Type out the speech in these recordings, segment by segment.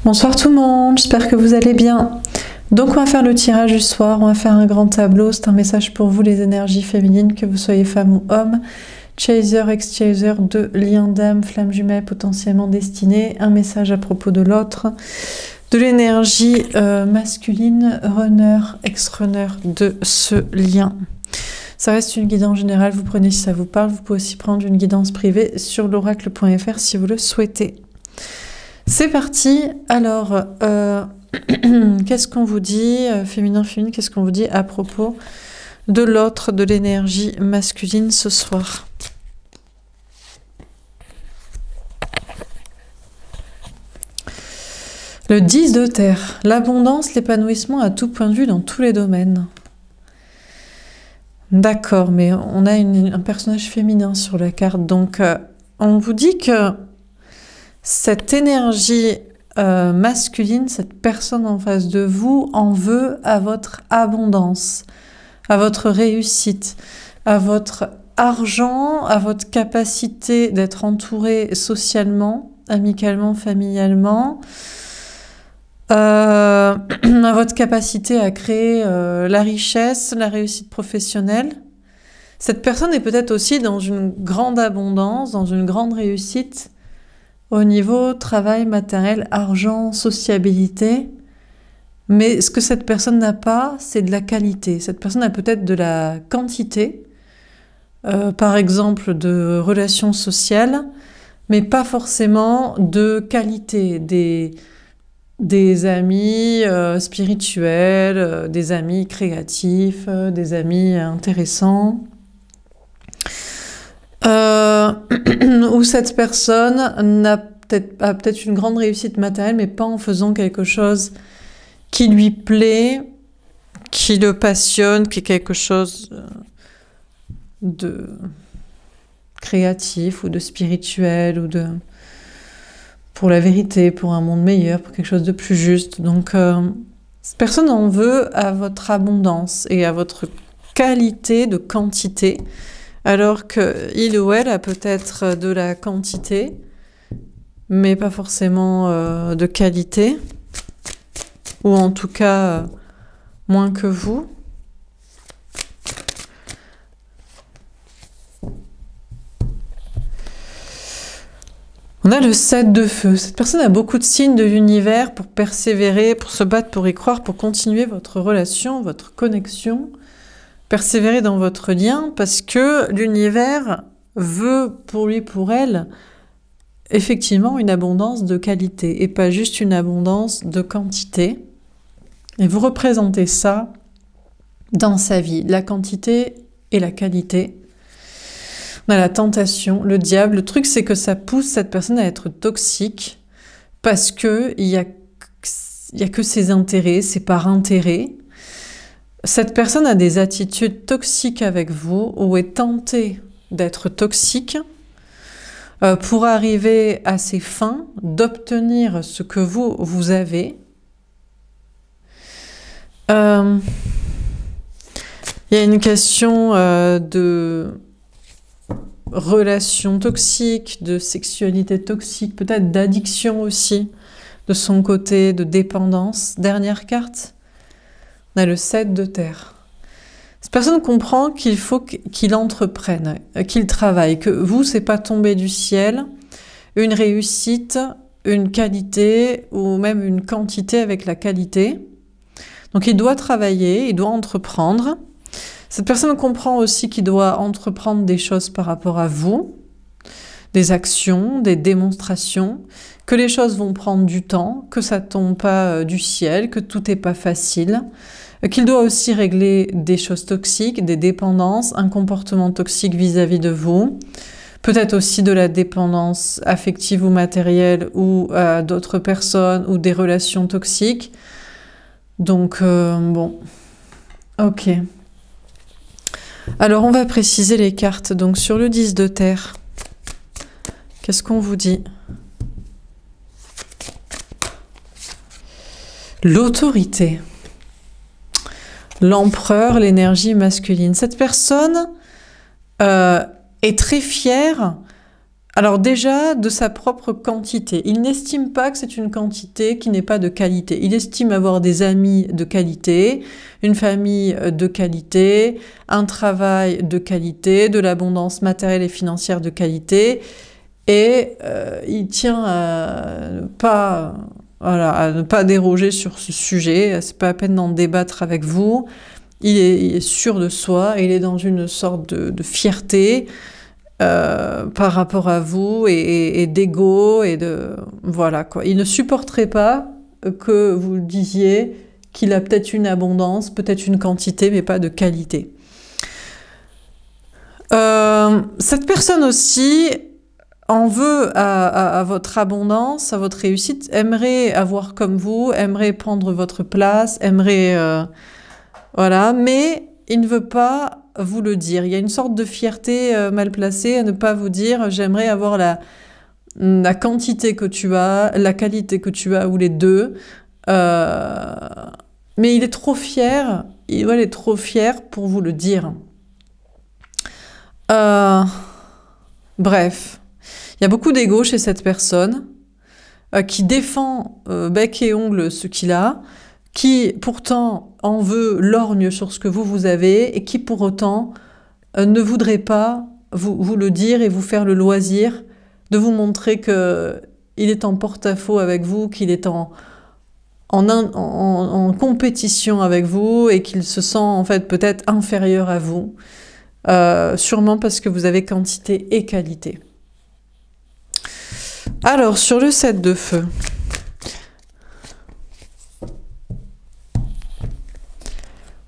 Bonsoir tout le monde, j'espère que vous allez bien. Donc on va faire le tirage du soir, on va faire un grand tableau, c'est un message pour vous les énergies féminines, que vous soyez femme ou homme, chaser, ex-chaser, de lien d'âme, flamme jumelle potentiellement destinée, un message à propos de l'autre, de l'énergie masculine, runner, ex-runner de ce lien. Ça reste une guidance générale, vous prenez si ça vous parle, vous pouvez aussi prendre une guidance privée sur l'oracle.fr si vous le souhaitez. C'est parti. Alors, qu'est-ce qu'on vous dit, féminin, qu'est-ce qu'on vous dit à propos de l'autre, de l'énergie masculine ce soir? Le 10 de terre, l'abondance, l'épanouissement à tout point de vue dans tous les domaines. D'accord, mais on a un personnage féminin sur la carte, donc on vous dit que cette énergie masculine, cette personne en face de vous, en veut à votre abondance, à votre réussite, à votre argent, à votre capacité d'être entouré socialement, amicalement, familialement, à votre capacité à créer la richesse, la réussite professionnelle. Cette personne est peut-être aussi dans une grande abondance, dans une grande réussite au niveau travail, matériel, argent, sociabilité. Mais ce que cette personne n'a pas, c'est de la qualité. Cette personne a peut-être de la quantité, par exemple de relations sociales, mais pas forcément de qualité, des amis spirituels, des amis créatifs, des amis intéressants. Où cette personne a peut-être une grande réussite matérielle, mais pas en faisant quelque chose qui lui plaît, qui le passionne, qui est quelque chose de créatif ou de spirituel, ou pour la vérité, pour un monde meilleur, pour quelque chose de plus juste. Donc, cette personne en veut à votre abondance et à votre qualité de quantité, alors qu'il ou elle a peut-être de la quantité, mais pas forcément de qualité, ou en tout cas moins que vous. On a le 7 de feu. Cette personne a beaucoup de signes de l'univers pour persévérer, pour se battre, pour y croire, pour continuer votre relation, votre connexion. Persévérer dans votre lien, parce que l'univers veut pour lui, pour elle, effectivement une abondance de qualité et pas juste une abondance de quantité. Et vous représentez ça dans sa vie, la quantité et la qualité. On a la tentation, le diable. Le truc, c'est que ça pousse cette personne à être toxique parce que il y a que ses intérêts, c'est par intérêt. Cette personne a des attitudes toxiques avec vous ou est tentée d'être toxique pour arriver à ses fins, d'obtenir ce que vous avez. Il y a une question de relations toxiques, de sexualité toxique, peut-être d'addiction aussi, de son côté, de dépendance. Dernière carte. On a le 7 de terre. Cette personne comprend qu'il faut qu'il entreprenne, qu'il travaille, que vous, c'est pas tombé du ciel, une réussite, une qualité ou même une quantité avec la qualité. Donc il doit travailler, il doit entreprendre. Cette personne comprend aussi qu'il doit entreprendre des choses par rapport à vous, des actions, des démonstrations, que les choses vont prendre du temps, que ça tombe pas du ciel, que tout n'est pas facile, qu'il doit aussi régler des choses toxiques, des dépendances, un comportement toxique vis-à-vis de vous, peut-être aussi de la dépendance affective ou matérielle ou à d'autres personnes ou des relations toxiques. Donc, bon, ok. Alors, on va préciser les cartes. Donc, sur le 10 de terre, qu'est-ce qu'on vous dit? L'autorité. L'empereur, l'énergie masculine. Cette personne est très fière Alors déjà, de sa propre quantité. Il n'estime pas que c'est une quantité qui n'est pas de qualité. Il estime avoir des amis de qualité, une famille de qualité, un travail de qualité, de l'abondance matérielle et financière de qualité. Et il tient à ne pas, voilà, à ne pas déroger sur ce sujet. C'est pas la peine d'en débattre avec vous. Il est sûr de soi, il est dans une sorte de fierté par rapport à vous et d'ego et de voilà quoi. Il ne supporterait pas que vous disiez qu'il a peut-être une abondance, peut-être une quantité, mais pas de qualité. Cette personne aussi en veut à votre abondance, à votre réussite, aimerait avoir comme vous, aimerait prendre votre place, aimerait voilà, mais il ne veut pas vous le dire. Il y a une sorte de fierté mal placée à ne pas vous dire j'aimerais avoir la quantité que tu as, la qualité que tu as, ou les deux. Mais il est trop fier, il est trop fier pour vous le dire. Bref, il y a beaucoup d'ego chez cette personne qui défend bec et ongle ce qu'il a, qui pourtant en veut lorgne sur ce que vous avez et qui pour autant ne voudrait pas vous le dire et vous faire le loisir de vous montrer qu'il est en porte-à-faux avec vous, qu'il est en compétition avec vous et qu'il se sent en fait peut-être inférieur à vous, sûrement parce que vous avez quantité et qualité. Alors, sur le 7 de feu,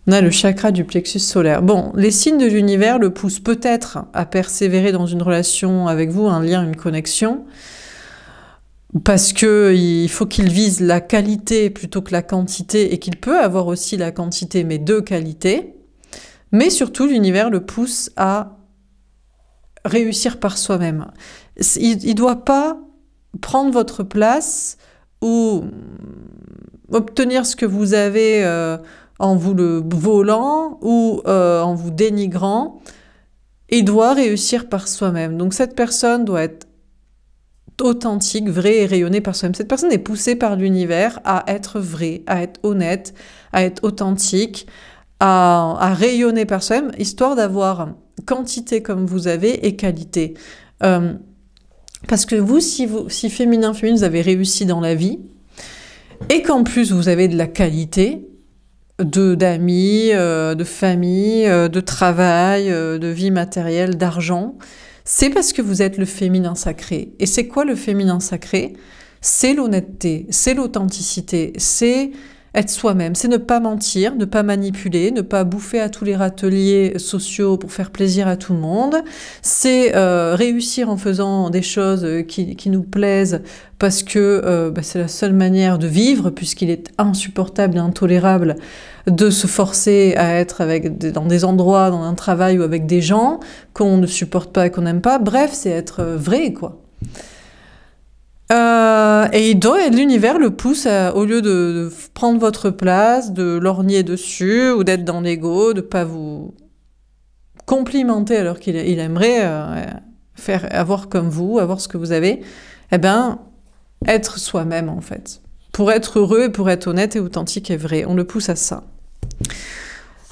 on a le chakra du plexus solaire. Bon, les signes de l'univers le poussent peut-être à persévérer dans une relation avec vous, un lien, une connexion, parce qu'il faut qu'il vise la qualité plutôt que la quantité, et qu'il peut avoir aussi la quantité, mais de qualité. Mais surtout, l'univers le pousse à réussir par soi-même. Il ne doit pas prendre votre place ou obtenir ce que vous avez en vous le volant ou en vous dénigrant. Il doit réussir par soi-même. Donc cette personne doit être authentique, vraie et rayonnée par soi-même. Cette personne est poussée par l'univers à être vraie, à être honnête, à être authentique, à rayonner par soi-même, histoire d'avoir quantité comme vous avez et qualité. Parce que vous, si féminin, vous avez réussi dans la vie, et qu'en plus vous avez de la qualité, d'amis, de famille, de travail, de vie matérielle, d'argent, c'est parce que vous êtes le féminin sacré. Et c'est quoi le féminin sacré? C'est l'honnêteté, c'est l'authenticité, c'est être soi-même, c'est ne pas mentir, ne pas manipuler, ne pas bouffer à tous les râteliers sociaux pour faire plaisir à tout le monde. C'est réussir en faisant des choses qui nous plaisent parce que c'est la seule manière de vivre, puisqu'il est insupportable et intolérable de se forcer à être dans des endroits, dans un travail ou avec des gens qu'on ne supporte pas et qu'on n'aime pas. Bref, c'est être vrai, quoi. Et l'univers le pousse au lieu de prendre votre place, de lorgner dessus ou d'être dans l'ego, de pas vous complimenter alors qu'il aimerait avoir comme vous, avoir ce que vous avez, eh ben, être soi-même en fait. Pour être heureux et pour être honnête et authentique et vrai, on le pousse à ça.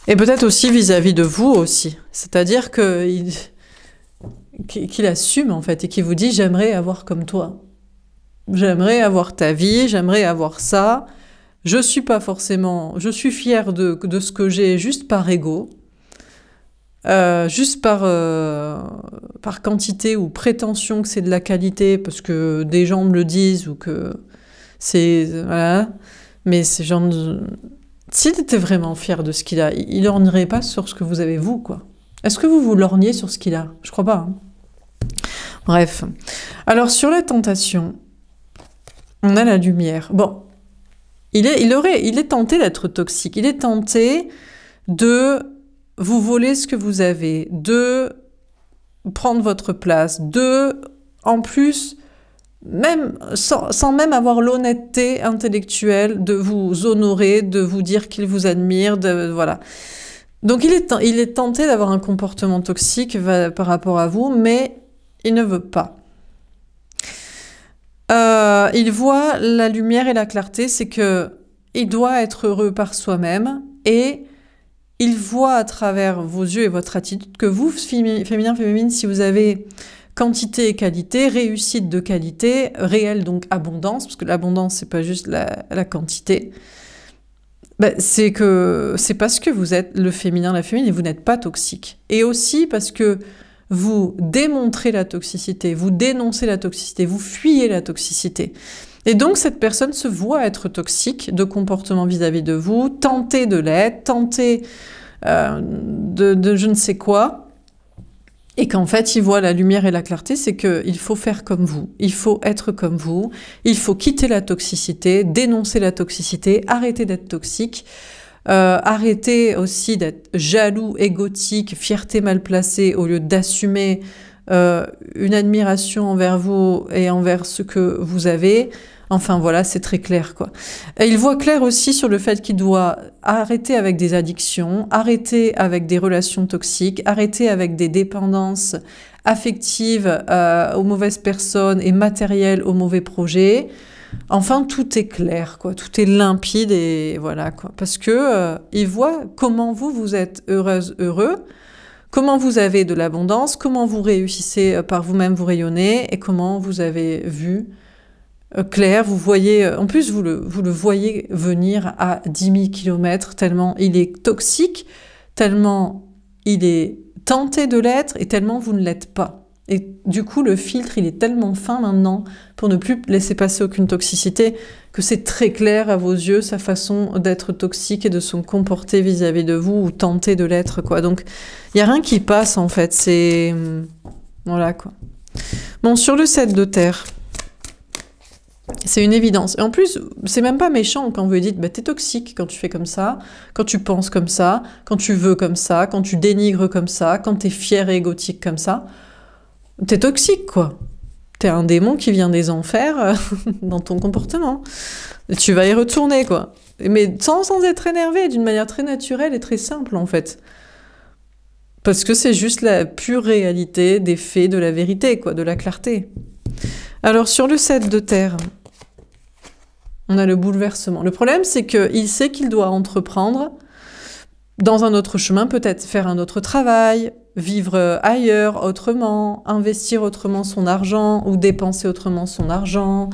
Et peut-être aussi vis-à-vis de vous aussi. C'est-à-dire qu'il assume en fait et qu'il vous dit « j'aimerais avoir comme toi ». J'aimerais avoir ta vie, j'aimerais avoir ça. Je suis fière de ce que j'ai juste par ego, juste par quantité ou prétention que c'est de la qualité parce que des gens me le disent ou que c'est voilà. Mais ces gens, s'il était vraiment fier de ce qu'il a, il lorgnerait pas sur ce que vous avez vous, quoi. Est-ce que vous lorgnez sur ce qu'il a? Je crois pas. Hein. Bref. Alors sur la tentation. On a la lumière. Bon, il est tenté d'être toxique. Il est tenté de vous voler ce que vous avez, de prendre votre place, en plus, même sans même avoir l'honnêteté intellectuelle de vous honorer, de vous dire qu'il vous admire, voilà. Donc il est tenté d'avoir un comportement toxique par rapport à vous, mais il ne veut pas. Il voit la lumière et la clarté, c'est que il doit être heureux par soi-même et il voit à travers vos yeux et votre attitude que vous, féminin, féminine, si vous avez quantité et qualité, réussite de qualité, réelle donc abondance, parce que l'abondance c'est pas juste la quantité, ben, c'est parce que vous êtes le féminin, la féminine et vous n'êtes pas toxique. Et aussi parce que vous démontrez la toxicité, vous dénoncez la toxicité, vous fuyez la toxicité. Et donc cette personne se voit être toxique de comportement vis-à-vis de vous, tenter de l'être, tenter de je ne sais quoi, et qu'en fait il voit la lumière et la clarté, c'est qu'il faut faire comme vous, il faut être comme vous, il faut quitter la toxicité, dénoncer la toxicité, arrêter d'être toxique, arrêter aussi d'être jaloux, égotique, fierté mal placée, au lieu d'assumer une admiration envers vous et envers ce que vous avez. Enfin voilà, c'est très clair quoi. Et il voit clair aussi sur le fait qu'il doit arrêter avec des addictions, arrêter avec des relations toxiques, arrêter avec des dépendances affectives aux mauvaises personnes et matérielles aux mauvais projets. Enfin, tout est clair, quoi. Tout est limpide et voilà, quoi. Parce que il voit comment vous êtes heureuse, heureux, comment vous avez de l'abondance, comment vous réussissez par vous-même, vous rayonnez, et comment vous avez vu clair, vous voyez, en plus vous le voyez venir à 10 000 km, tellement il est toxique, tellement il est tenté de l'être, et tellement vous ne l'êtes pas. Et du coup, le filtre, il est tellement fin maintenant, pour ne plus laisser passer aucune toxicité, que c'est très clair à vos yeux, sa façon d'être toxique et de se comporter vis-à-vis de vous, ou tenter de l'être, quoi. Donc, il n'y a rien qui passe, en fait, c'est... Voilà, quoi. Bon, sur le 7 de terre, c'est une évidence. Et en plus, c'est même pas méchant quand vous lui dites bah, t'es toxique quand tu fais comme ça, quand tu penses comme ça, quand tu veux comme ça, quand tu dénigres comme ça, quand t'es fier et égotique comme ça. T'es toxique, quoi. T'es un démon qui vient des enfers dans ton comportement. Et tu vas y retourner, quoi. Mais sans être énervé, d'une manière très naturelle et très simple, en fait. Parce que c'est juste la pure réalité des faits, de la vérité, quoi, de la clarté. Alors, sur le 7 de terre, on a le bouleversement. Le problème, c'est qu'il sait qu'il doit entreprendre dans un autre chemin, peut-être faire un autre travail, vivre ailleurs, autrement, investir autrement son argent ou dépenser autrement son argent,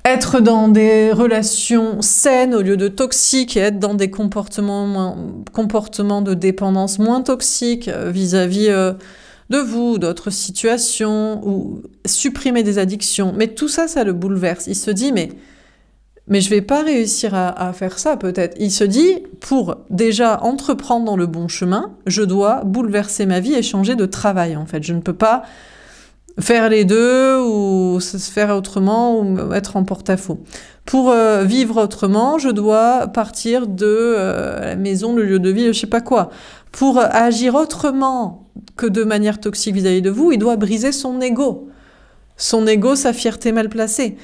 être dans des relations saines au lieu de toxiques et être dans des comportements de dépendance moins toxiques vis-à-vis de vous, d'autres situations, ou supprimer des addictions. Mais tout ça, ça le bouleverse. Il se dit, mais je vais pas réussir à faire ça, peut-être. Il se dit, pour déjà entreprendre dans le bon chemin, je dois bouleverser ma vie et changer de travail, en fait. Je ne peux pas faire les deux, ou se faire autrement, ou être en porte-à-faux. Pour vivre autrement, je dois partir de la maison, le lieu de vie, je sais pas quoi. Pour agir autrement que de manière toxique vis-à-vis de vous, il doit briser son ego. Son ego, sa fierté mal placée.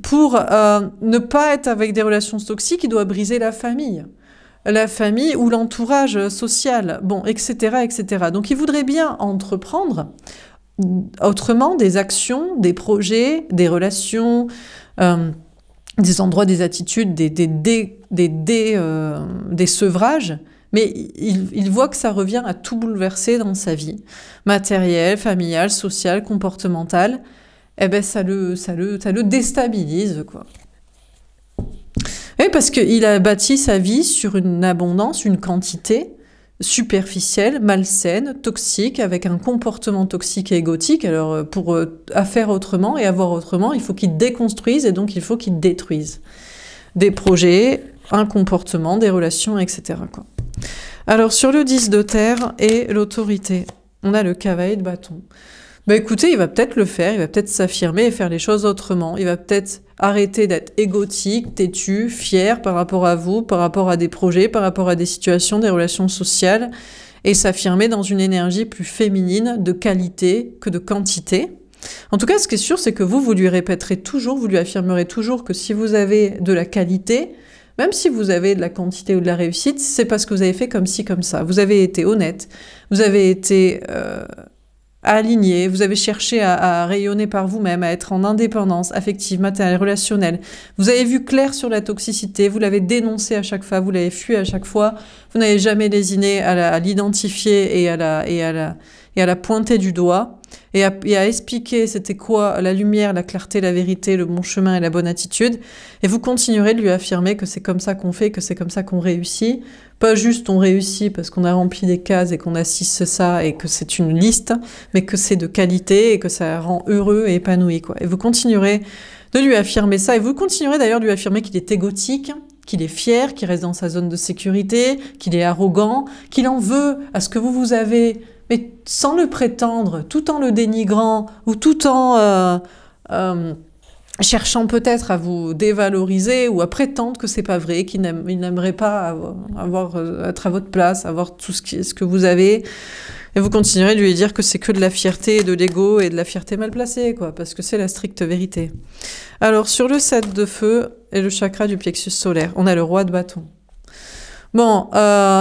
Pour ne pas être avec des relations toxiques, il doit briser la famille ou l'entourage social, bon, etc., etc. Donc il voudrait bien entreprendre autrement des actions, des projets, des relations, des endroits, des attitudes, des sevrages, mais il voit que ça revient à tout bouleverser dans sa vie, matérielle, familiale, sociale, comportementale. Eh ben ça le déstabilise, quoi. Et parce qu'il a bâti sa vie sur une abondance, une quantité superficielle, malsaine, toxique, avec un comportement toxique et égotique. Alors pour faire autrement et avoir autrement, il faut qu'il déconstruise et donc il faut qu'il détruise des projets, un comportement, des relations, etc., quoi. Alors sur le 10 de terre et l'autorité, on a le cavalier de bâton. Ben écoutez, il va peut-être le faire, il va peut-être s'affirmer et faire les choses autrement. Il va peut-être arrêter d'être égotique, têtu, fier par rapport à vous, par rapport à des projets, par rapport à des situations, des relations sociales, et s'affirmer dans une énergie plus féminine, de qualité que de quantité. En tout cas, ce qui est sûr, c'est que vous lui répéterez toujours, vous lui affirmerez toujours que si vous avez de la qualité, même si vous avez de la quantité ou de la réussite, c'est parce que vous avez fait comme ci, comme ça. Vous avez été honnête, vous avez été aligné, vous avez cherché à rayonner par vous-même, à être en indépendance affective, matérielle, relationnelle. Vous avez vu clair sur la toxicité, vous l'avez dénoncé à chaque fois, vous l'avez fui à chaque fois, vous n'avez jamais lésiné à l'identifier et à la pointer du doigt, et à expliquer c'était quoi la lumière, la clarté, la vérité, le bon chemin et la bonne attitude. Et vous continuerez de lui affirmer que c'est comme ça qu'on fait, que c'est comme ça qu'on réussit. Pas juste on réussit parce qu'on a rempli des cases et qu'on assiste ça et que c'est une liste, mais que c'est de qualité et que ça rend heureux et épanoui, quoi. Et vous continuerez de lui affirmer ça, et vous continuerez d'ailleurs de lui affirmer qu'il est égotique, qu'il est fier, qu'il reste dans sa zone de sécurité, qu'il est arrogant, qu'il en veut à ce que vous avez, mais sans le prétendre, tout en le dénigrant, ou tout en cherchant peut-être à vous dévaloriser ou à prétendre que c'est pas vrai, qu'il n'aimerait pas être à votre place, avoir tout ce que vous avez. Et vous continuerez de lui dire que c'est que de la fierté et de l'ego et de la fierté mal placée, quoi, parce que c'est la stricte vérité. Alors, sur le 7 de feu et le chakra du plexus solaire, on a le roi de bâton. Bon,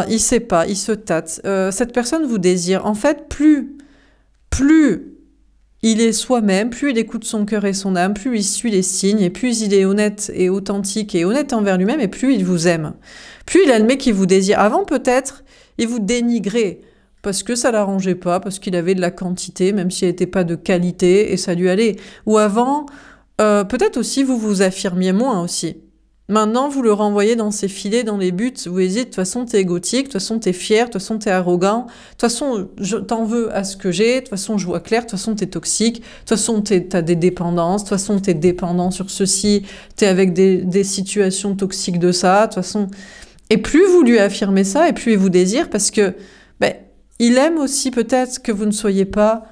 il sait pas, il se tâte. Cette personne vous désire. En fait, plus il est soi-même, plus il écoute son cœur et son âme, plus il suit les signes, et plus il est honnête et authentique et honnête envers lui-même, et plus il vous aime. Plus il admet qu'il vous désire. Avant, peut-être, il vous dénigrait, parce que ça l'arrangeait pas, parce qu'il avait de la quantité, même si elle n'était pas de qualité, et ça lui allait. Ou avant, peut-être aussi vous vous affirmiez moins aussi. Maintenant, vous le renvoyez dans ses filets, dans les buts. Vous lui dites, de toute façon, t'es égotique, de toute façon, t'es fier, de toute façon, t'es arrogant, de toute façon, je t'en veux à ce que j'ai, de toute façon, je vois clair, de toute façon, t'es toxique, de toute façon, t'as des dépendances, de toute façon, t'es dépendant sur ceci, t'es avec des situations toxiques de ça, de toute façon. Et plus vous lui affirmez ça, et plus il vous désire, parce que, il aime aussi peut-être que vous ne soyez pas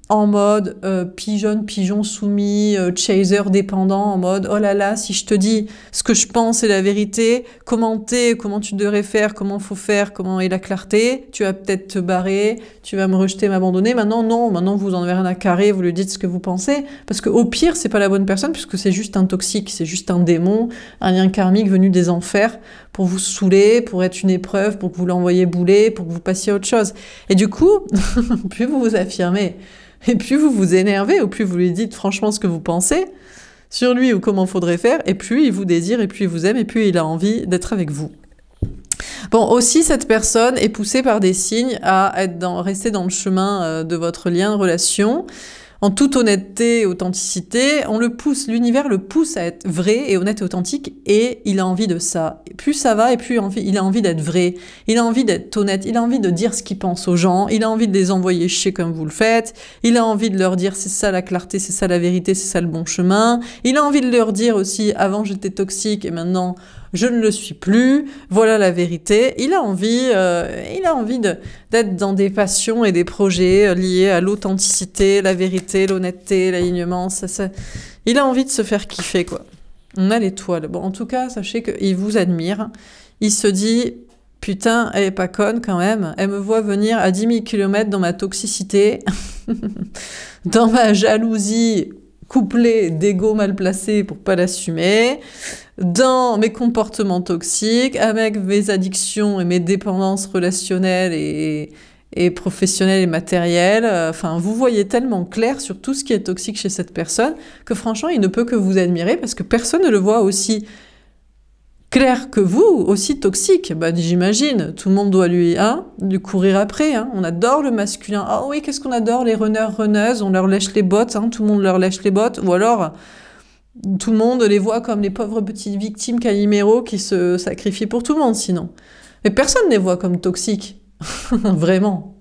en mode pigeon soumis, chaser dépendant, en mode oh là là, si je te dis ce que je pense et la vérité, comment tu devrais faire, comment faut faire, comment est la clarté, tu vas peut-être te barrer, tu vas me rejeter, m'abandonner. Maintenant non, maintenant vous en avez rien à carrer, vous lui dites ce que vous pensez, parce que au pire c'est pas la bonne personne, puisque c'est juste un toxique, c'est juste un démon, un lien karmique venu des enfers pour vous saouler, pour être une épreuve, pour que vous l'envoyiez bouler, pour que vous passiez à autre chose. Et du coup, plus vous vous affirmez, et plus vous vous énervez, ou plus vous lui dites franchement ce que vous pensez sur lui ou comment faudrait faire, et plus il vous désire, et plus il vous aime, et plus il a envie d'être avec vous. Bon, aussi, cette personne est poussée par des signes à rester dans le chemin de votre lien de relation. En toute honnêteté et authenticité, l'univers le pousse à être vrai et honnête et authentique, et il a envie de ça. Et plus ça va, et plus il a envie d'être vrai, il a envie d'être honnête, il a envie de dire ce qu'il pense aux gens, il a envie de les envoyer chier comme vous le faites, il a envie de leur dire c'est ça la clarté, c'est ça la vérité, c'est ça le bon chemin, il a envie de leur dire aussi avant j'étais toxique et maintenant je ne le suis plus, voilà la vérité. Il a envie d'être dans des passions et des projets liés à l'authenticité, la vérité, l'honnêteté, l'alignement. Il a envie de se faire kiffer, quoi. On a l'étoile. Bon, en tout cas, sachez qu'il vous admire. Il se dit, putain, elle est pas conne quand même. Elle me voit venir à 10 000 km dans ma toxicité, dans ma jalousie couplée d'ego mal placé pour pas l'assumer, dans mes comportements toxiques, avec mes addictions et mes dépendances relationnelles et professionnelles et matérielles. Enfin, vous voyez tellement clair sur tout ce qui est toxique chez cette personne que franchement, il ne peut que vous admirer parce que personne ne le voit aussi clair que vous, aussi toxique. J'imagine, tout le monde doit lui courir après. On adore le masculin. Ah oui, qu'est-ce qu'on adore les runneuses, on leur lèche les bottes, tout le monde leur lèche les bottes. Ou alors, tout le monde les voit comme les pauvres petites victimes Calimero qui se sacrifient pour tout le monde, sinon. Mais personne ne les voit comme toxiques. Vraiment.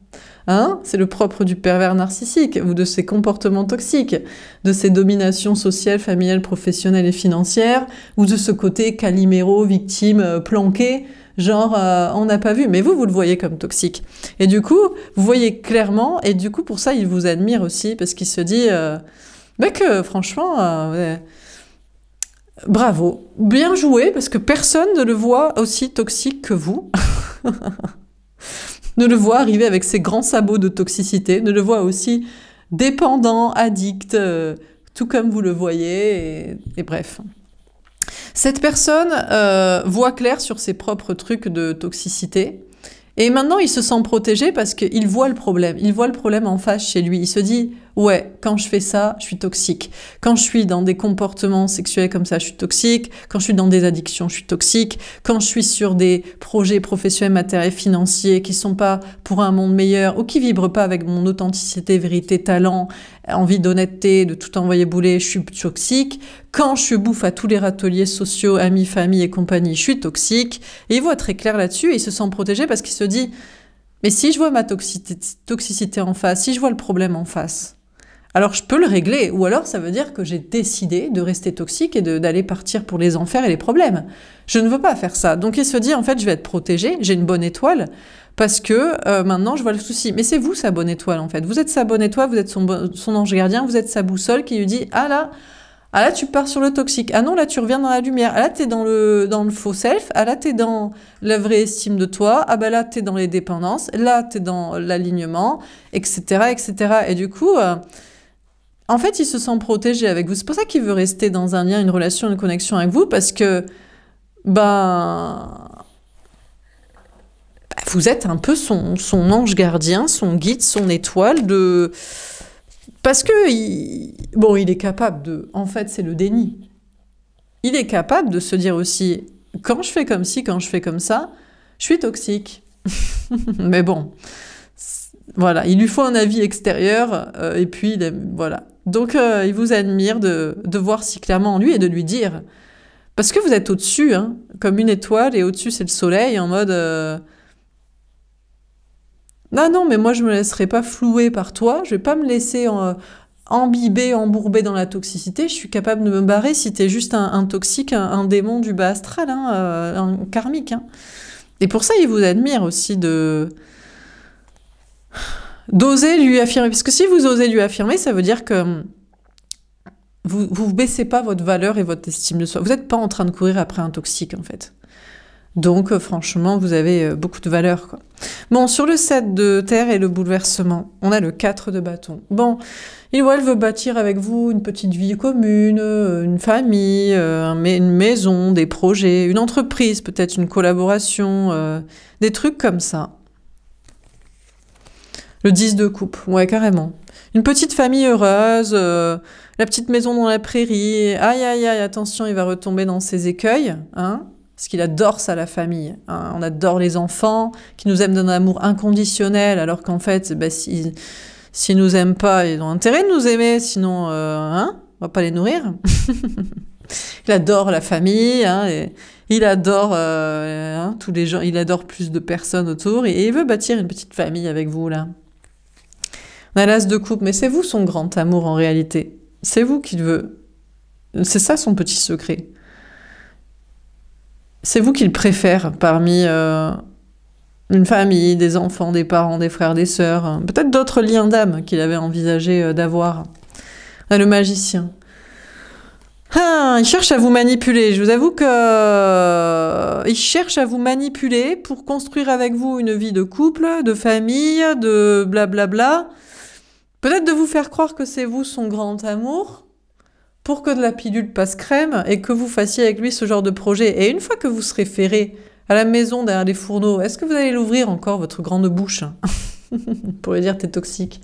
C'est le propre du pervers narcissique, ou de ses comportements toxiques, de ses dominations sociales, familiales, professionnelles et financières, ou de ce côté Calimero, victime, planqué, genre on n'a pas vu, mais vous le voyez comme toxique. Et du coup, vous voyez clairement, et du coup pour ça il vous admire aussi, parce qu'il se dit que franchement, bravo, bien joué, parce que personne ne le voit aussi toxique que vous. Ne le voit arriver avec ses grands sabots de toxicité, ne le voit aussi dépendant, addict, tout comme vous le voyez, et bref. Cette personne voit clair sur ses propres trucs de toxicité, Et maintenant, il se sent protégé parce qu'il voit le problème. Il voit le problème en face chez lui. Il se dit, ouais, quand je fais ça, je suis toxique. Quand je suis dans des comportements sexuels comme ça, je suis toxique. Quand je suis dans des addictions, je suis toxique. Quand je suis sur des projets professionnels, matériels, financiers qui sont pas pour un monde meilleur ou qui vibrent pas avec mon authenticité, vérité, talent, envie d'honnêteté, de tout envoyer bouler, je suis toxique. Quand je bouffe à tous les râteliers sociaux, amis, famille et compagnie, je suis toxique. Et il voit très clair là-dessus et il se sent protégé parce qu'il se dit, mais si je vois ma toxicité en face, si je vois le problème en face, alors je peux le régler. Ou alors ça veut dire que j'ai décidé de rester toxique et d'aller partir pour les enfers et les problèmes. Je ne veux pas faire ça. Donc il se dit, en fait, je vais être protégé, j'ai une bonne étoile, parce que maintenant je vois le souci. Mais c'est vous sa bonne étoile en fait. Vous êtes sa bonne étoile, vous êtes son ange gardien, vous êtes sa boussole qui lui dit, ah là, tu pars sur le toxique. Ah non, là, tu reviens dans la lumière. Ah là, t'es dans le faux self. Ah là, t'es dans la vraie estime de toi. Ah bah là, t'es dans les dépendances. Là, t'es dans l'alignement, etc., etc. Et du coup, en fait, il se sent protégé avec vous. C'est pour ça qu'il veut rester dans un lien, une relation, une connexion avec vous, parce que, vous êtes un peu son ange gardien, son guide, son étoile de... Parce que, il est capable de... En fait, c'est le déni. Il est capable de se dire aussi, quand je fais comme ci, quand je fais comme ça, je suis toxique. Mais bon, voilà, il lui faut un avis extérieur, et puis, voilà. Donc, il vous admire de voir si clairement en lui et de lui dire. Parce que vous êtes au-dessus, hein, comme une étoile, et au-dessus, c'est le soleil, en mode... Non, mais moi, je me laisserai pas flouer par toi. Je vais pas me laisser embourber dans la toxicité. Je suis capable de me barrer si t'es juste un toxique, un démon du bas astral, hein, un karmique. Hein. Et pour ça, il vous admire aussi d'oser lui affirmer. Parce que si vous osez lui affirmer, ça veut dire que vous baissez pas votre valeur et votre estime de soi. Vous n'êtes pas en train de courir après un toxique, en fait. Donc, franchement, vous avez beaucoup de valeur, quoi. Bon, sur le 7 de terre et le bouleversement, on a le 4 de bâton. Bon, il ou elle veut bâtir avec vous une petite vie commune, une famille, une maison, des projets, une entreprise, peut-être une collaboration, des trucs comme ça. Le 10 de coupe, ouais, carrément. Une petite famille heureuse, la petite maison dans la prairie. Aïe, aïe, aïe, attention, il va retomber dans ses écueils, hein. Parce qu'il adore ça, la famille. Hein. On adore les enfants qui nous aiment d'un amour inconditionnel, alors qu'en fait, s'ils nous aiment pas, ils ont intérêt de nous aimer, sinon, on va pas les nourrir. Il adore la famille, hein, et il adore tous les gens, il adore plus de personnes autour, et il veut bâtir une petite famille avec vous, là. On a l'as de coupe, mais c'est vous son grand amour en réalité. C'est vous qui le veut. C'est ça son petit secret. C'est vous qu'il préfère parmi une famille, des enfants, des parents, des frères, des sœurs, peut-être d'autres liens d'âme qu'il avait envisagé d'avoir. On a le magicien. Ah, il cherche à vous manipuler. Je vous avoue que il cherche à vous manipuler pour construire avec vous une vie de couple, de famille, de blablabla. Peut-être de vous faire croire que c'est vous son grand amour, pour que de la pilule passe crème et que vous fassiez avec lui ce genre de projet. Et une fois que vous serez ferré à la maison derrière les fourneaux, est-ce que vous allez l'ouvrir encore, votre grande bouche pour lui dire t'es toxique?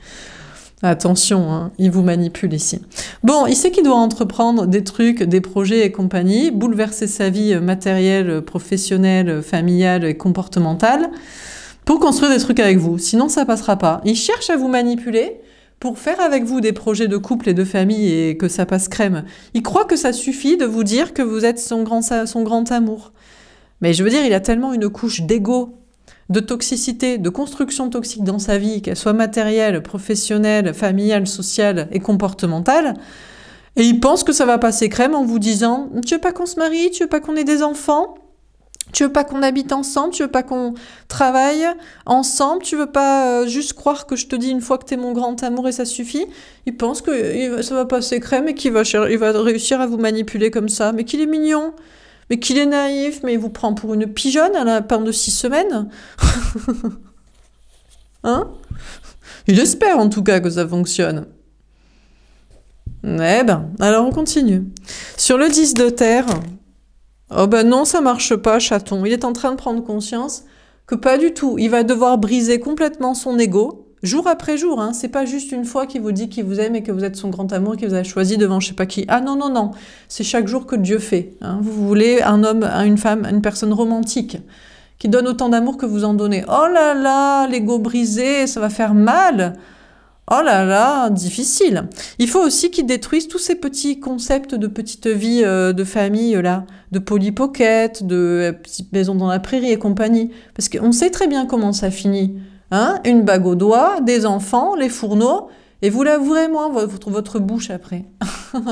Attention, hein, il vous manipule ici. Bon, il sait qu'il doit entreprendre des trucs, des projets et compagnie, bouleverser sa vie matérielle, professionnelle, familiale et comportementale pour construire des trucs avec vous. Sinon, ça passera pas. Il cherche à vous manipuler pour faire avec vous des projets de couple et de famille et que ça passe crème. Il croit que ça suffit de vous dire que vous êtes son grand amour. Mais je veux dire, il a tellement une couche d'ego, de toxicité, de construction toxique dans sa vie, qu'elle soit matérielle, professionnelle, familiale, sociale et comportementale, et il pense que ça va passer crème en vous disant « Tu veux pas qu'on se marie? Tu veux pas qu'on ait des enfants ? Tu veux pas qu'on habite ensemble? Tu veux pas qu'on travaille ensemble? Tu veux pas juste croire que je te dis une fois que t'es mon grand amour et ça suffit ?» Il pense que ça va passer crème et qu'il va réussir à vous manipuler comme ça. Mais qu'il est mignon, mais qu'il est naïf, mais il vous prend pour une pigeonne à la fin de 6 semaines. Hein? Il espère en tout cas que ça fonctionne. Eh ben, alors on continue. Sur le 10 de terre... Oh ben non, ça marche pas, chaton. Il est en train de prendre conscience que pas du tout. Il va devoir briser complètement son ego, jour après jour, hein. C'est pas juste une fois qu'il vous dit qu'il vous aime et que vous êtes son grand amour, qu'il vous a choisi devant je sais pas qui. Ah non, non, non. C'est chaque jour que Dieu fait, hein. Vous voulez un homme, une femme, une personne romantique, qui donne autant d'amour que vous en donnez. Oh là là, l'ego brisé, ça va faire mal. Oh là là, difficile. Il faut aussi qu'il détruise tous ces petits concepts de petite vie de famille, là, de Polly Pocket, de petite maison dans la prairie et compagnie. Parce qu'on sait très bien comment ça finit. Hein, une bague au doigt, des enfants, les fourneaux, et vous l'avouerez, moi, votre bouche après.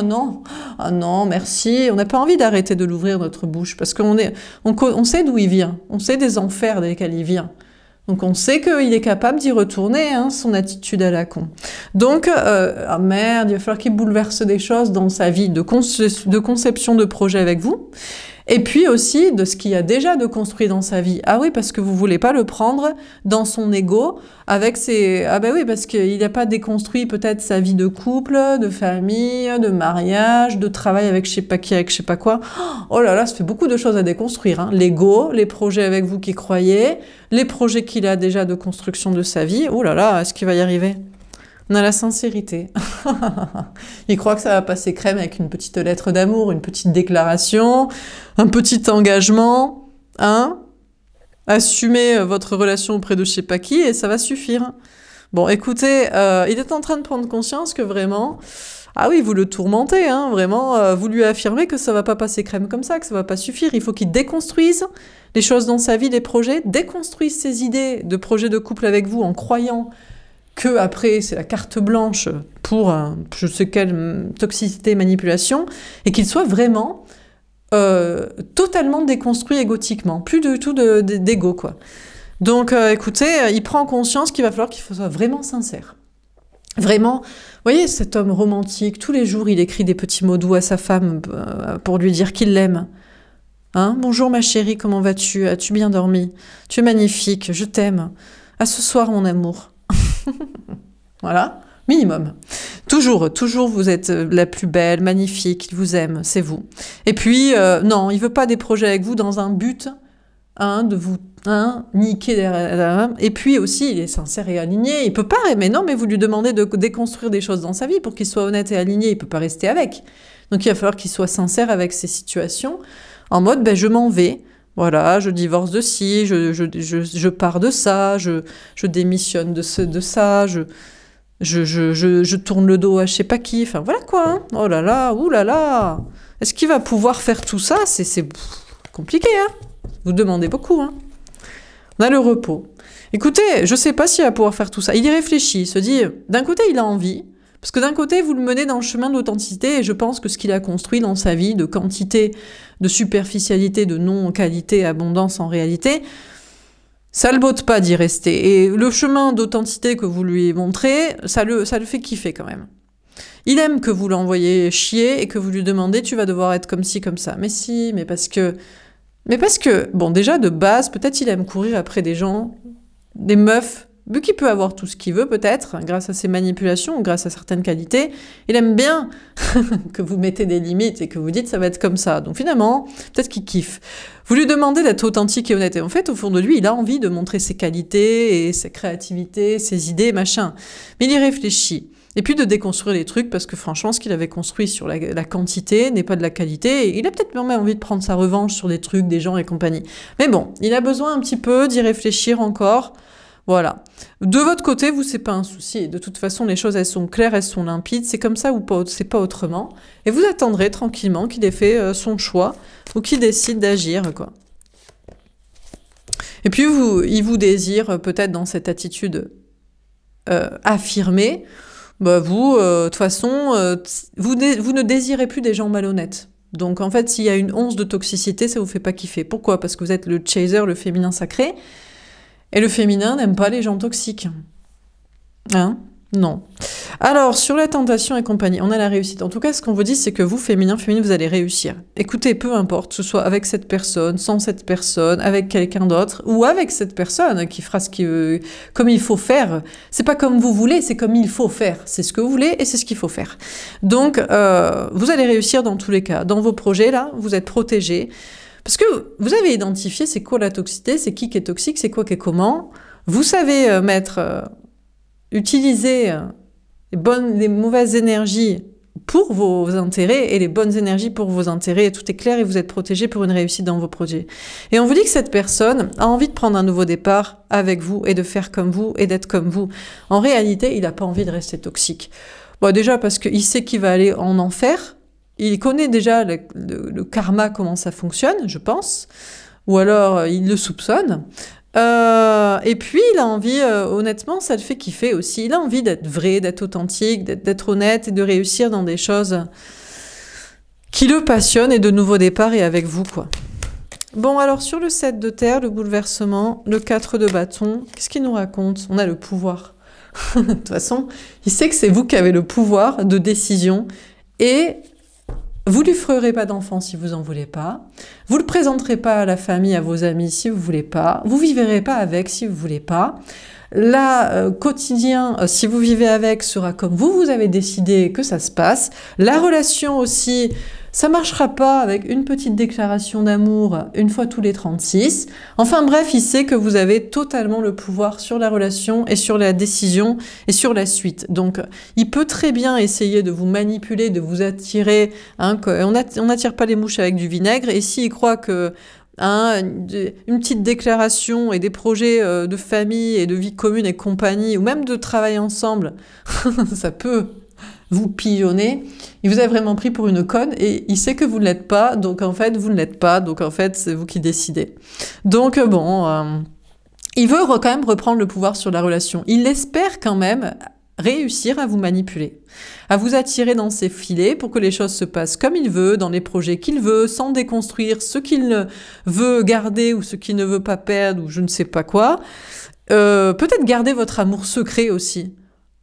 Non, ah non, merci. On n'a pas envie d'arrêter de l'ouvrir, notre bouche, parce on sait d'où il vient. On sait des enfers desquels il vient. Donc on sait qu'il est capable d'y retourner, hein, son attitude à la con. Donc, ah merde, il va falloir qu'il bouleverse des choses dans sa vie de conception de projet avec vous. Et puis aussi de ce qu'il y a déjà de construit dans sa vie. Ah oui, parce que vous voulez pas le prendre dans son ego avec ses... Ah ben oui, parce qu'il n'a pas déconstruit peut-être sa vie de couple, de famille, de mariage, de travail avec je sais pas qui, avec je sais pas quoi. Oh là là, ça fait beaucoup de choses à déconstruire, hein. L'ego, les projets avec vous qui croyez, les projets qu'il a déjà de construction de sa vie. Oh là là, est-ce qu'il va y arriver? On a la sincérité. Il croit que ça va passer crème avec une petite lettre d'amour, une petite déclaration, un petit engagement, hein? Assumez votre relation auprès de je sais pas qui et ça va suffire. Bon, écoutez, il est en train de prendre conscience que vraiment, ah oui, vous le tourmentez, hein, vraiment, vous lui affirmez que ça va pas passer crème comme ça, que ça va pas suffire. Il faut qu'il déconstruise les choses dans sa vie, les projets, déconstruise ses idées de projets de couple avec vous en croyant que après c'est la carte blanche pour je sais quelle toxicité, manipulation, et qu'il soit vraiment totalement déconstruit égotiquement, plus du tout d'ego, quoi. Donc écoutez, il prend conscience qu'il va falloir qu'il soit vraiment sincère. Vraiment, vous voyez cet homme romantique, tous les jours il écrit des petits mots doux à sa femme pour lui dire qu'il l'aime. Hein? Bonjour ma chérie, comment vas-tu? As-tu bien dormi? Tu es magnifique, je t'aime. À ce soir mon amour. Voilà, minimum. Toujours, toujours vous êtes la plus belle, magnifique, il vous aime, c'est vous. Et puis, non, il veut pas des projets avec vous dans un but, hein, de vous niquer derrière. Et puis aussi, il est sincère et aligné, il peut pas, mais non, mais vous lui demandez de déconstruire des choses dans sa vie pour qu'il soit honnête et aligné, il peut pas rester avec. Donc il va falloir qu'il soit sincère avec ces situations, en mode, ben je m'en vais. Voilà, je divorce de ci, je pars de ça, je démissionne de ça, je tourne le dos à je sais pas qui, enfin voilà quoi, hein. Oh là là, ouh là là. Est-ce qu'il va pouvoir faire tout ça? C'est compliqué, hein. Vous demandez beaucoup, hein. On a le repos. Écoutez, je sais pas s'il va pouvoir faire tout ça. Il y réfléchit, il se dit, d'un côté il a envie, parce que d'un côté, vous le menez dans le chemin de l'authenticité, et je pense que ce qu'il a construit dans sa vie, de quantité, de superficialité, de non-qualité, abondance en réalité, ça le botte pas d'y rester. Et le chemin d'authenticité que vous lui montrez, ça le fait kiffer quand même. Il aime que vous l'envoyez chier et que vous lui demandez « tu vas devoir être comme ci, comme ça ». Mais si, mais parce que, bon, déjà de base, peut-être il aime courir après des gens, des meufs, vu qu'il peut avoir tout ce qu'il veut, peut-être, grâce à ses manipulations ou grâce à certaines qualités, il aime bien que vous mettez des limites et que vous dites ça va être comme ça. Donc finalement, peut-être qu'il kiffe. Vous lui demandez d'être authentique et honnête. Et en fait, au fond de lui, il a envie de montrer ses qualités et sa créativité, ses idées, machin. Mais il y réfléchit. Et puis de déconstruire les trucs, parce que franchement, ce qu'il avait construit sur la quantité n'est pas de la qualité. Et il a peut-être même envie de prendre sa revanche sur des trucs, des gens et compagnie. Mais bon, il a besoin un petit peu d'y réfléchir encore. Voilà. De votre côté, vous, c'est pas un souci. De toute façon, les choses, elles sont claires, elles sont limpides. C'est comme ça ou pas, c'est pas autrement. Et vous attendrez tranquillement qu'il ait fait son choix ou qu'il décide d'agir, quoi. Et puis, il vous désire peut-être dans cette attitude affirmée. Bah, vous, de toute façon, vous ne désirez plus des gens malhonnêtes. Donc, en fait, s'il y a une once de toxicité, ça vous fait pas kiffer. Pourquoi? Parce que vous êtes le chaser, le féminin sacré. Et le féminin n'aime pas les gens toxiques. Hein? Non. Alors, sur la tentation et compagnie, on a la réussite. En tout cas, ce qu'on vous dit, c'est que vous, féminin, féminine, vous allez réussir. Écoutez, peu importe, que ce soit avec cette personne, sans cette personne, avec quelqu'un d'autre, ou avec cette personne qui fera ce qu'il veut, comme il faut faire. C'est pas comme vous voulez, c'est comme il faut faire. C'est ce que vous voulez et c'est ce qu'il faut faire. Donc, vous allez réussir dans tous les cas. Dans vos projets, là, vous êtes protégés. Parce que vous avez identifié c'est quoi la toxicité, c'est qui est toxique, c'est quoi qui est comment. Vous savez utiliser les mauvaises énergies pour vos intérêts et les bonnes énergies pour vos intérêts. Et tout est clair et vous êtes protégé pour une réussite dans vos projets. Et on vous dit que cette personne a envie de prendre un nouveau départ avec vous et de faire comme vous et d'être comme vous. En réalité, il n'a pas envie de rester toxique. Bon, déjà parce qu'il sait qu'il va aller en enfer. Il connaît déjà le karma, comment ça fonctionne, je pense. Ou alors, il le soupçonne. Et puis, il a envie, honnêtement, ça le fait kiffer aussi. Il a envie d'être vrai, d'être authentique, d'être honnête et de réussir dans des choses qui le passionnent et de nouveaux départs et avec vous, quoi. Bon, alors, sur le 7 de terre, le bouleversement, le 4 de bâton, qu'est-ce qu'il nous raconte? On a le pouvoir. De toute façon, il sait que c'est vous qui avez le pouvoir de décision et vous lui ferez pas d'enfant si vous en voulez pas. Vous le présenterez pas à la famille, à vos amis si vous voulez pas. Vous vivrez pas avec si vous voulez pas. Là, quotidien, si vous vivez avec, sera comme vous avez décidé que ça se passe. La relation aussi, ça marchera pas avec une petite déclaration d'amour une fois tous les 36. Enfin bref, il sait que vous avez totalement le pouvoir sur la relation et sur la décision et sur la suite. Donc, il peut très bien essayer de vous manipuler, de vous attirer. Hein, on n'attire pas les mouches avec du vinaigre. Et s'il croit que une petite déclaration et des projets de famille et de vie commune et compagnie, ou même de travail ensemble, ça peut vous pilonner. Il vous a vraiment pris pour une conne et il sait que vous ne l'êtes pas, donc en fait, vous ne l'êtes pas, donc en fait, c'est vous qui décidez. Donc bon, il veut quand même reprendre le pouvoir sur la relation. Il espère quand même réussir à vous manipuler, à vous attirer dans ses filets pour que les choses se passent comme il veut, dans les projets qu'il veut, sans déconstruire ce qu'il veut garder ou ce qu'il ne veut pas perdre ou je ne sais pas quoi. Peut-être garder votre amour secret aussi.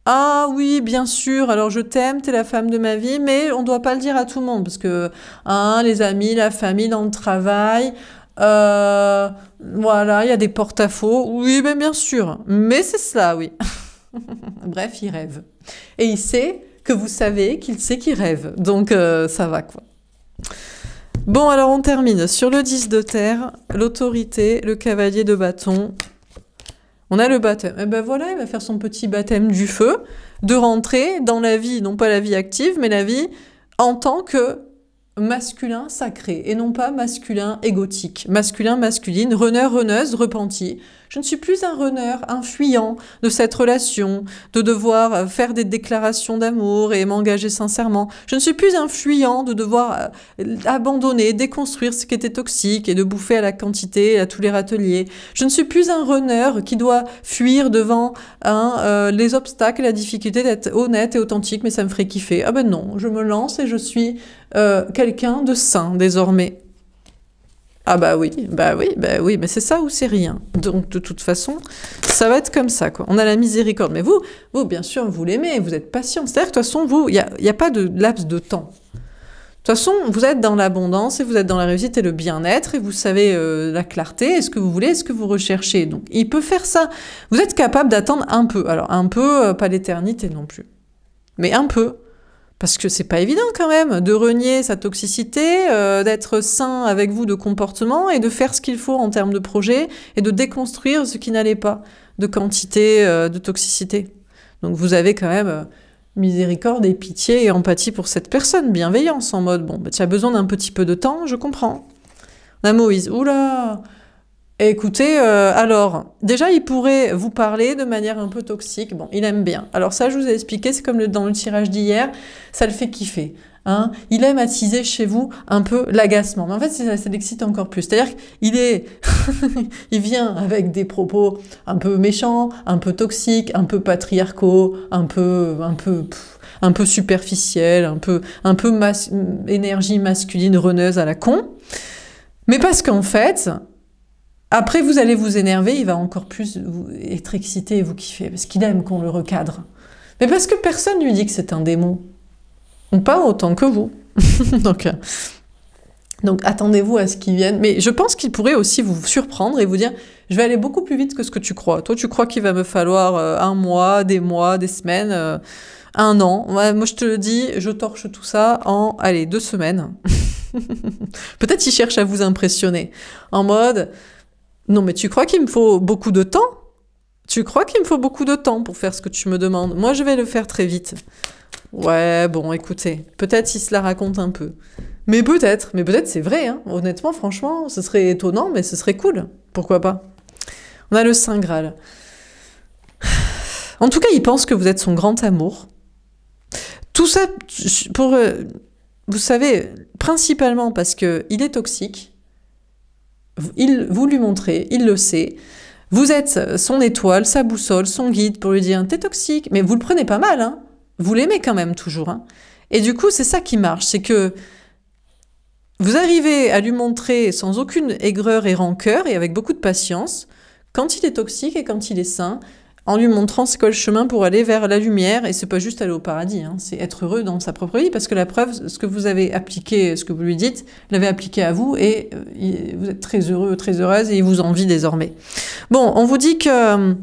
Ah oui, bien sûr, alors je t'aime, t'es la femme de ma vie, mais on doit pas le dire à tout le monde, parce que les amis, la famille, dans le travail, voilà, il y a des porte-à-faux. Oui, mais bien sûr, mais c'est cela, oui. Bref, il rêve. Et il sait que vous savez qu'il sait qu'il rêve, donc ça va, quoi. Bon, alors on termine sur le 10 de terre, l'autorité, le cavalier de bâton. On a le baptême. Et ben voilà, il va faire son petit baptême du feu, de rentrer dans la vie, non pas la vie active, mais la vie en tant que masculin sacré, et non pas masculin égotique. Masculin, masculine, runner, runneuse, repenti. Je ne suis plus un runner, un fuyant de cette relation, de devoir faire des déclarations d'amour et m'engager sincèrement. Je ne suis plus un fuyant de devoir abandonner, déconstruire ce qui était toxique et de bouffer à la quantité à tous les râteliers. Je ne suis plus un runner qui doit fuir devant les obstacles et la difficulté d'être honnête et authentique, mais ça me ferait kiffer. Ah ben non, je me lance et je suis quelqu'un de sain désormais. Ah bah oui, mais c'est ça ou c'est rien. Donc de toute façon, ça va être comme ça, quoi. On a la miséricorde. Mais vous bien sûr, vous l'aimez, vous êtes patient. C'est-à-dire que de toute façon, vous, il y a pas de laps de temps. De toute façon, vous êtes dans l'abondance et vous êtes dans la réussite et le bien-être et vous savez la clarté, est-ce que vous voulez, est-ce que vous recherchez. Donc il peut faire ça. Vous êtes capable d'attendre un peu. Alors un peu, pas l'éternité non plus. Mais un peu. Parce que c'est pas évident quand même de renier sa toxicité, d'être sain avec vous de comportement et de faire ce qu'il faut en termes de projet et de déconstruire ce qui n'allait pas de quantité de toxicité. Donc vous avez quand même miséricorde et pitié et empathie pour cette personne, bienveillance en mode bon, bah, tu as besoin d'un petit peu de temps, je comprends. On a Moïse, oula. Écoutez, alors, déjà, il pourrait vous parler de manière un peu toxique. Bon, il aime bien. Alors ça, je vous ai expliqué, c'est comme dans le tirage d'hier, ça le fait kiffer. Hein. Il aime attiser chez vous un peu l'agacement. Mais en fait, ça l'excite encore plus. C'est-à-dire qu'il il vient avec des propos un peu méchants, un peu toxiques, un peu patriarcaux, un peu superficiels, un peu énergie masculine runneuse à la con. Mais parce qu'en fait... Après, vous allez vous énerver, il va encore plus être excité et vous kiffer, parce qu'il aime qu'on le recadre. Mais parce que personne lui dit que c'est un démon. Ou pas autant que vous. Donc attendez-vous à ce qu'il vienne. Mais je pense qu'il pourrait aussi vous surprendre et vous dire « Je vais aller beaucoup plus vite que ce que tu crois. Toi, tu crois qu'il va me falloir un mois, des semaines, un an. Ouais, moi, je te le dis, je torche tout ça en, 2 semaines. » Peut-être il cherche à vous impressionner. En mode, non mais tu crois qu'il me faut beaucoup de temps? Tu crois qu'il me faut beaucoup de temps pour faire ce que tu me demandes? Moi je vais le faire très vite. Ouais, bon, écoutez, peut-être il se la raconte un peu. Mais peut-être c'est vrai, hein. Honnêtement, franchement, ce serait étonnant, mais ce serait cool. Pourquoi pas? On a le Saint Graal. En tout cas, il pense que vous êtes son grand amour. Tout ça pour, vous savez, principalement parce qu'il est toxique. Vous lui montrez, il le sait. Vous êtes son étoile, sa boussole, son guide pour lui dire « t'es toxique ». Mais vous le prenez pas mal, hein. Vous l'aimez quand même toujours, hein. Et du coup, c'est ça qui marche, c'est que vous arrivez à lui montrer sans aucune aigreur et rancœur et avec beaucoup de patience quand il est toxique et quand il est sain, en lui montrant c'est quoi le chemin pour aller vers la lumière, et c'est pas juste aller au paradis, hein, c'est être heureux dans sa propre vie, parce que la preuve, ce que vous avez appliqué, ce que vous lui dites, l'avez appliqué à vous, et vous êtes très heureux, très heureuse, et il vous envie désormais. Bon, on vous dit que,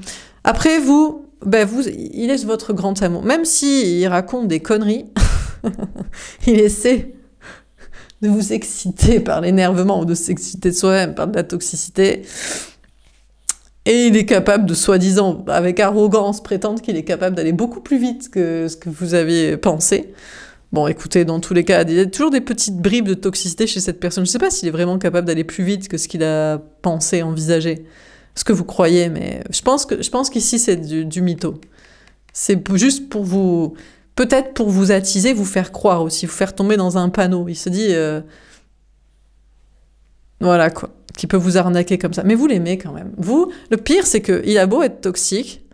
après vous, il est votre grand amour, même s'il raconte des conneries, il essaie de vous exciter par l'énervement, ou de s'exciter de soi-même par de la toxicité. Et il est capable de, soi-disant, avec arrogance, prétendre qu'il est capable d'aller beaucoup plus vite que ce que vous aviez pensé. Bon, écoutez, dans tous les cas, il y a toujours des petites bribes de toxicité chez cette personne. Je ne sais pas s'il est vraiment capable d'aller plus vite que ce qu'il a pensé, envisagé, ce que vous croyez, mais je pense qu'ici, c'est du mytho. C'est juste pour vous... Peut-être pour vous attiser, vous faire croire aussi, vous faire tomber dans un panneau. Il se dit... Voilà, quoi. Qui peut vous arnaquer comme ça. Mais vous l'aimez quand même. Vous, le pire, c'est qu'il a beau être toxique,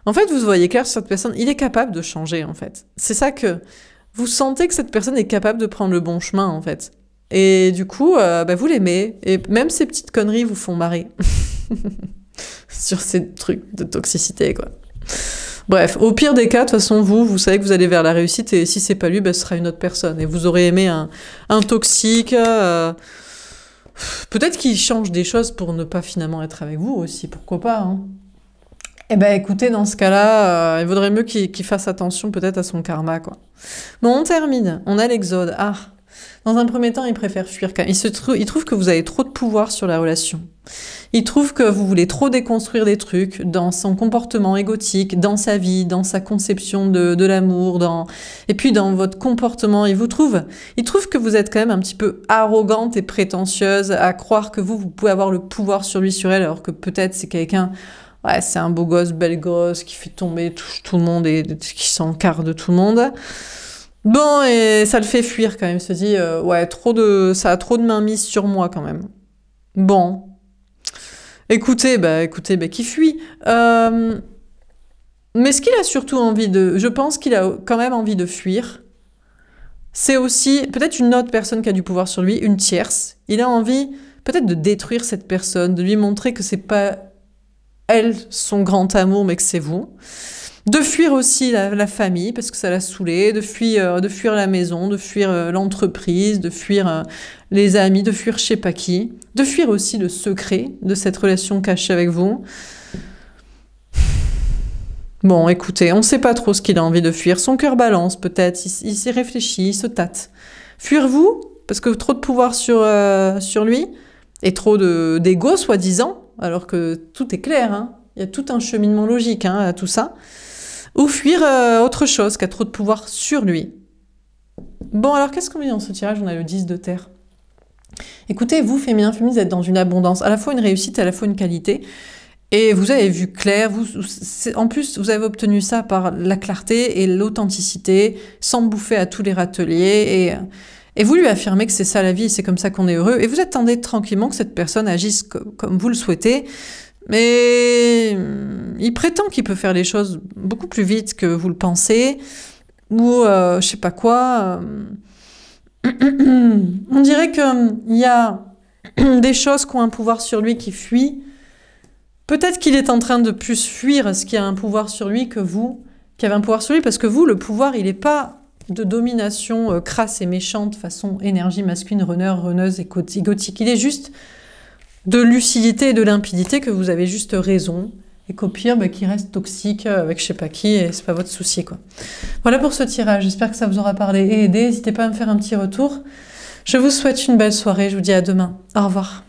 en fait, vous voyez clair sur cette personne, il est capable de changer, en fait. C'est ça que... Vous sentez que cette personne est capable de prendre le bon chemin, en fait. Et du coup, vous l'aimez. Et même ces petites conneries vous font marrer. Sur ces trucs de toxicité, quoi. Bref, au pire des cas, de toute façon, vous savez que vous allez vers la réussite, et si c'est pas lui, ce sera une autre personne. Et vous aurez aimé un toxique... Peut-être qu'il change des choses pour ne pas finalement être avec vous aussi, pourquoi pas, hein. Eh ben écoutez, dans ce cas-là, il vaudrait mieux qu'il fasse attention peut-être à son karma, quoi. Bon, on termine, on a l'Exode. Ah, dans un premier temps, il préfère fuir quand même. Il trouve que vous avez trop de pouvoir sur la relation. Il trouve que vous voulez trop déconstruire des trucs dans son comportement égotique, dans sa vie, dans sa conception de l'amour, et puis dans votre comportement. Il trouve que vous êtes quand même un petit peu arrogante et prétentieuse à croire que vous pouvez avoir le pouvoir sur lui, sur elle, alors que peut-être c'est quelqu'un... Ouais, c'est un beau gosse, belle gosse, qui fait tomber tout le monde et qui s'encarre de tout le monde. Bon, et ça le fait fuir quand même. Il se dit, ouais, ça a trop de mainmise sur moi quand même. Bon. Écoutez, qui fuit. Mais ce qu'il a surtout envie de... Je pense qu'il a quand même envie de fuir. C'est aussi peut-être une autre personne qui a du pouvoir sur lui, une tierce. Il a envie peut-être de détruire cette personne, de lui montrer que c'est pas elle, son grand amour, mais que c'est vous. De fuir aussi la famille, parce que ça l'a saoulé, de fuir la maison, de fuir l'entreprise, de fuir les amis, de fuir je sais pas qui, de fuir aussi le secret de cette relation cachée avec vous. Bon, écoutez, on ne sait pas trop ce qu'il a envie de fuir. Son cœur balance, peut-être, il s'y réfléchit, il se tâte. Fuir vous, parce que trop de pouvoir sur lui, et trop d'ego, soi-disant, alors que tout est clair, hein. Il y a tout un cheminement logique à tout ça. Ou fuir autre chose qui a trop de pouvoir sur lui. Bon, alors qu'est-ce qu'on dit dans ce tirage? On a le 10 de terre. Écoutez, vous, féminin, féminine, vous êtes dans une abondance, à la fois une réussite, à la fois une qualité. Et vous avez vu clair, en plus, vous avez obtenu ça par la clarté et l'authenticité, sans bouffer à tous les râteliers. Et vous lui affirmez que c'est ça la vie, c'est comme ça qu'on est heureux. Et vous attendez tranquillement que cette personne agisse comme vous le souhaitez. Mais il prétend qu'il peut faire les choses beaucoup plus vite que vous le pensez. Ou je sais pas quoi. On dirait qu'il y a des choses qui ont un pouvoir sur lui qui fuient. Peut-être qu'il est en train de plus fuir ce qui a un pouvoir sur lui que vous, qui avez un pouvoir sur lui, parce que vous, le pouvoir, il n'est pas de domination crasse et méchante façon énergie masculine, runneuse et gothique. Il est juste de lucidité et de limpidité, que vous avez juste raison, et qu'au pire, qu'il reste toxique avec je sais pas qui, et c'est pas votre souci, quoi. Voilà pour ce tirage, j'espère que ça vous aura parlé et aidé. N'hésitez pas à me faire un petit retour. Je vous souhaite une belle soirée, je vous dis à demain. Au revoir.